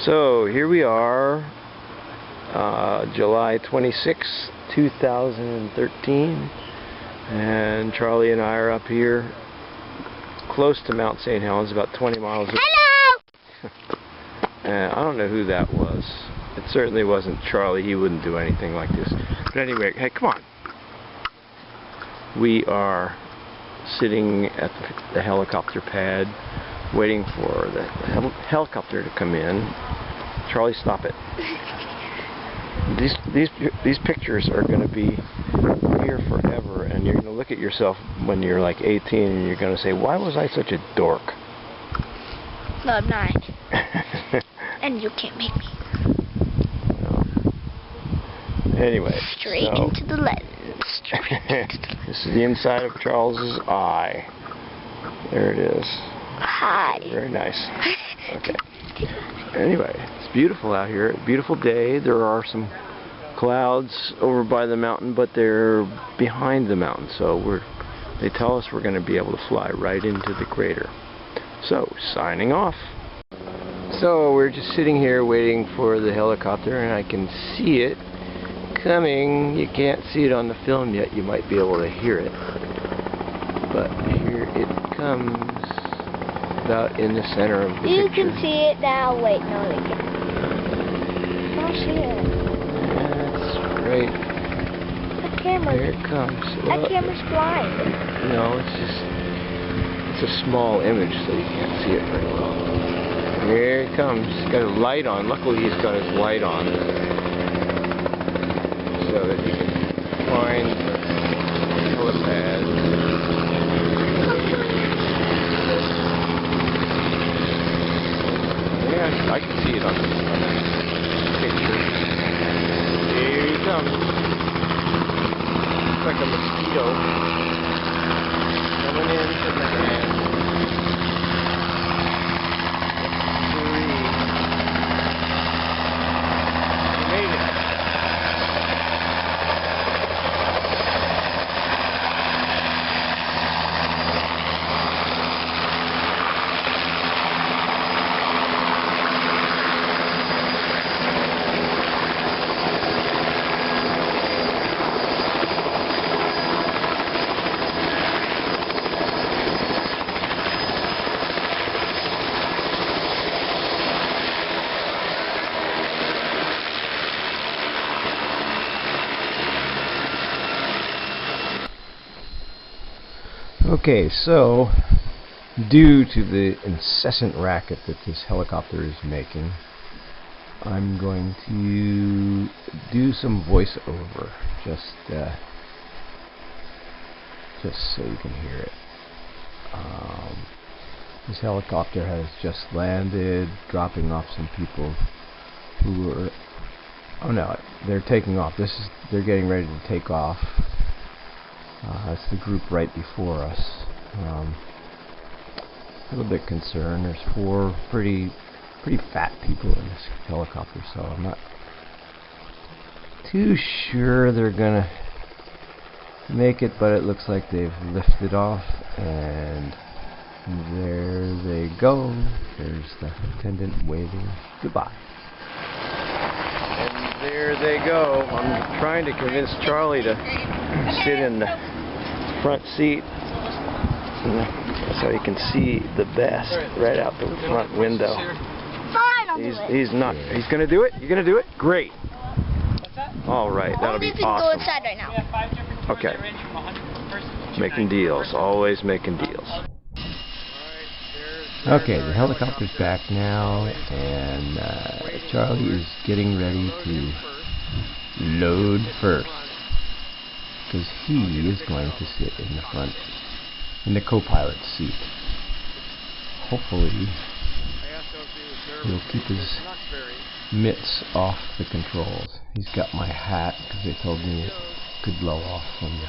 So here we are, July 26, 2013, and Charlie and I are up here close to Mount St. Helens, about 20 miles. Hello! And I don't know who that was. It certainly wasn't Charlie. He wouldn't do anything like this. But anyway, hey, come on. We are sitting at the helicopter pad waiting for the helicopter to come in. Charlie, stop it. These pictures are going to be here forever, and you're going to look at yourself when you're like 18 and you're going to say, why was I such a dork? No, I'm not. And you can't make me. No. Anyway. Straight into the lens. This is the inside of Charles's eye. There it is. Hi. Very nice. Okay. Anyway, it's beautiful out here. Beautiful day. There are some clouds over by the mountain, but they're behind the mountain, so they tell us we're going to be able to fly right into the crater. So, signing off. So, we're just sitting here waiting for the helicopter, and I can see it coming. You can't see it on the film yet. You might be able to hear it. But here it comes, about in the center of the picture. You can see it now. Wait, no, they can't. Oh, shit. That's great. That camera. There it comes. That camera's blind. No, it's a small image, so you can't see it very well. Here it comes. He's got his light on. Luckily, he's got his light on, so that he can find the helipad. Yeah, I can see it on the picture. Here he comes. Looks like a mosquito coming into the hand. He made it. Okay, so due to the incessant racket that this helicopter is making, I'm going to do some voiceover, just so you can hear it. This helicopter has just landed, dropping off some people who were, oh no, they're taking off. They're getting ready to take off. That's the group right before us. A little bit concerned. There's 4 pretty fat people in this helicopter, so I'm not too sure they're gonna make it, but it looks like they've lifted off, and there they go. There's the attendant waving goodbye. And there they go. I'm trying to convince Charlie to sit in the front seat so he can see the best right out the front window. He's not. He's gonna do it. You're gonna do it. Great. All right, that'll be awesome. Go inside right now. Okay. Making deals. Always making deals. Okay, the helicopter's back now, and Charlie is getting ready to load first, because he is going to sit in the front, in the co-pilot seat. Hopefully, he'll keep his mitts off the controls. He's got my hat, because they told me it could blow off from the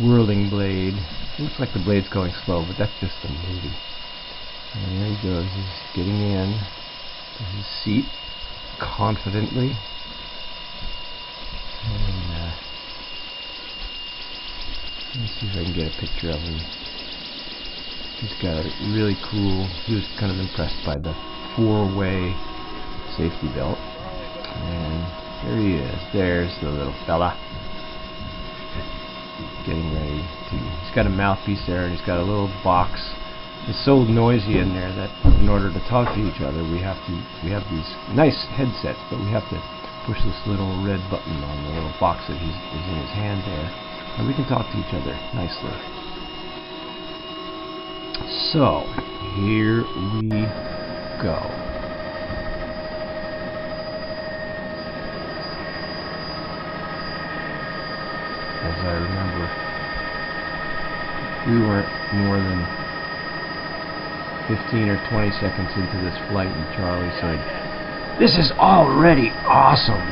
whirling blade. It looks like the blade's going slow, but that's just a movie. And there he goes. He's getting in to his seat confidently. And let me see if I can get a picture of him. He's got a really cool, he was kind of impressed by the 4-way safety belt. And there he is. There's the little fella. Getting ready to... He's got a mouthpiece there, and he's got a little box. It's so noisy in there that in order to talk to each other, we have these nice headsets, but we have to push this little red button on the little box that is in his hand there, and we can talk to each other nicely. So, here we go. As I remember, we weren't more than 15 or 20 seconds into this flight, and Charlie said, "This is already awesome."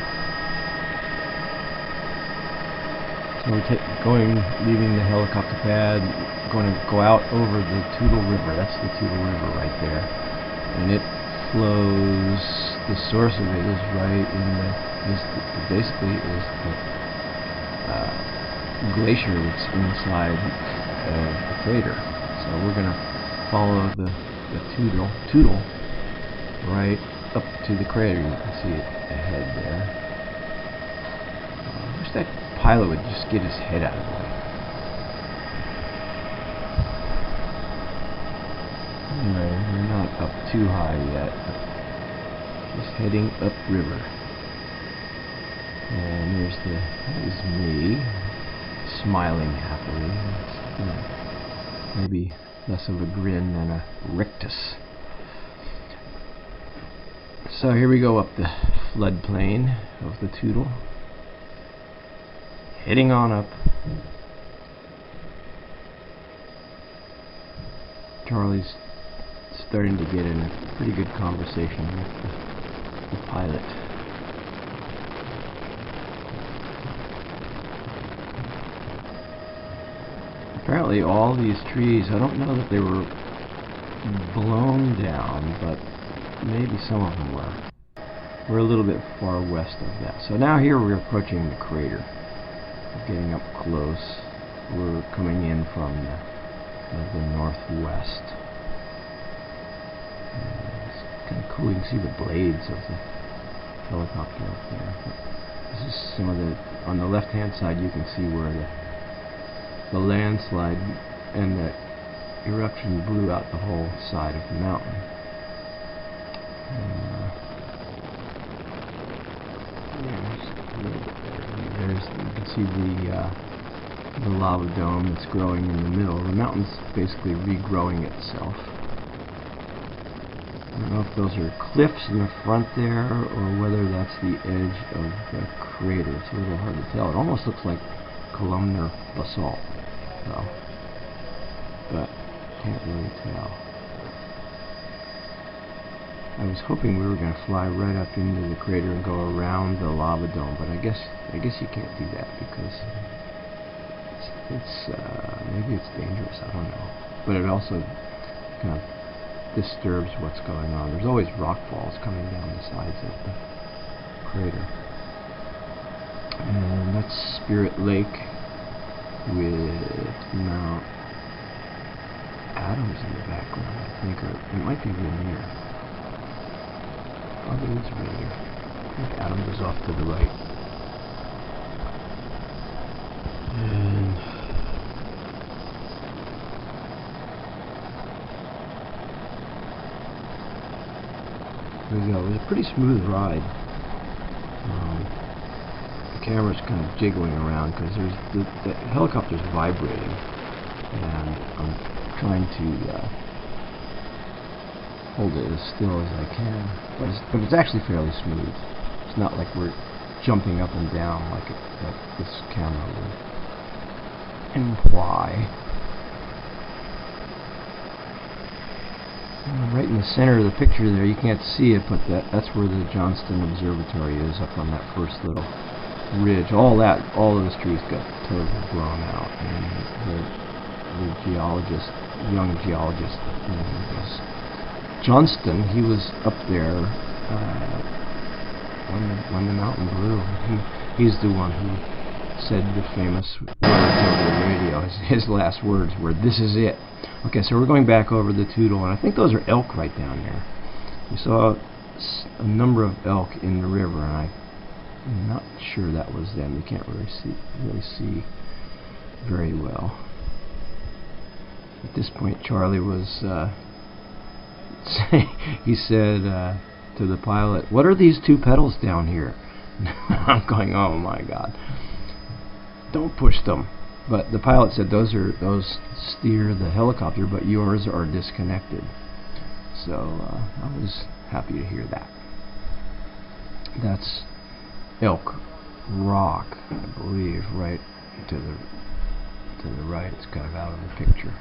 So we're leaving the helicopter pad, going to go out over the Toutle River. That's the Toutle River right there, and it flows. The source of it is right in the basically is the glacier that's inside the crater. So we're going to follow the Toutle right up to the crater. You can see it ahead there. I wish that pilot would just get his head out of the way. Anyway, we're not up too high yet, but just heading upriver. And that is me, smiling happily. It's, maybe less of a grin than a rictus. So here we go up the floodplain of the Toutle, heading on up. Charlie's starting to get in a pretty good conversation with the pilot. Apparently all these trees, I don't know that they were blown down, but maybe some of them were. We're a little bit far west of that. So now here we're approaching the crater. We're getting up close. We're coming in from the northwest. It's kind of cool. You can see the blades of the helicopter up there. This is some of the... On the left-hand side you can see where the landslide and the eruption blew out the whole side of the mountain. You can see the lava dome that's growing in the middle. The mountain's basically regrowing itself. I don't know if those are cliffs in the front there or whether that's the edge of the crater. It's a little hard to tell. It almost looks like columnar basalt, though, but can't really tell. I was hoping we were going to fly right up into the crater and go around the lava dome, but I guess you can't do that because it's maybe it's dangerous. I don't know. But it also kind of disturbs what's going on. There's always rock falls coming down the sides of the crater, and that's Spirit Lake with Mount Adams in the background, I think, or it might be Rainier. Probably it's Rainier. I think Adams is off to the right. And there we go. It was a pretty smooth ride. The camera's kind of jiggling around because the helicopter's vibrating, and I'm trying to hold it as still as I can, but it's actually fairly smooth. It's not like we're jumping up and down like this camera would imply. And right in the center of the picture there, you can't see it, but that's where the Johnston Observatory is, up on that first little ridge. All those trees got totally blown out, and the geologist, young geologist, was Johnston. He was up there when the mountain blew. He's the one who said the famous words over the radio. His last words were, "This is it." Okay, so we're going back over the Toutle, and I think those are elk right down there. We saw a number of elk in the river, and I'm not sure that was them. You can't really see very well. At this point, Charlie was he said to the pilot, "What are these two pedals down here?" I'm going, "Oh my God, don't push them." But the pilot said those steer the helicopter, but yours are disconnected. So I was happy to hear that. That's Elk Rock, I believe, right to the right. It's kind of out of the picture.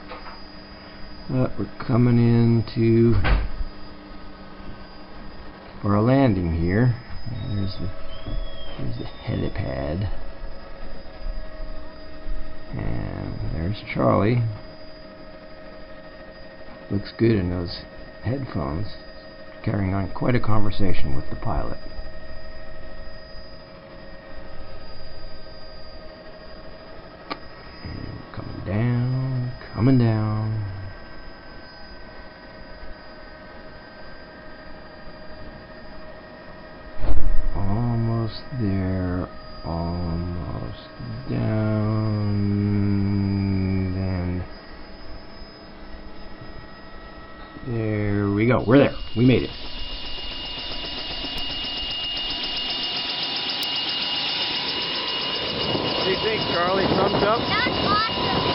But we're coming into for a landing here. There's the helipad. And there's Charlie. Looks good in those headphones, carrying on quite a conversation with the pilot. And coming down. Almost there, almost down, and there we go. We're there. We made it. What do you think, Charlie? Thumbs up? That's awesome.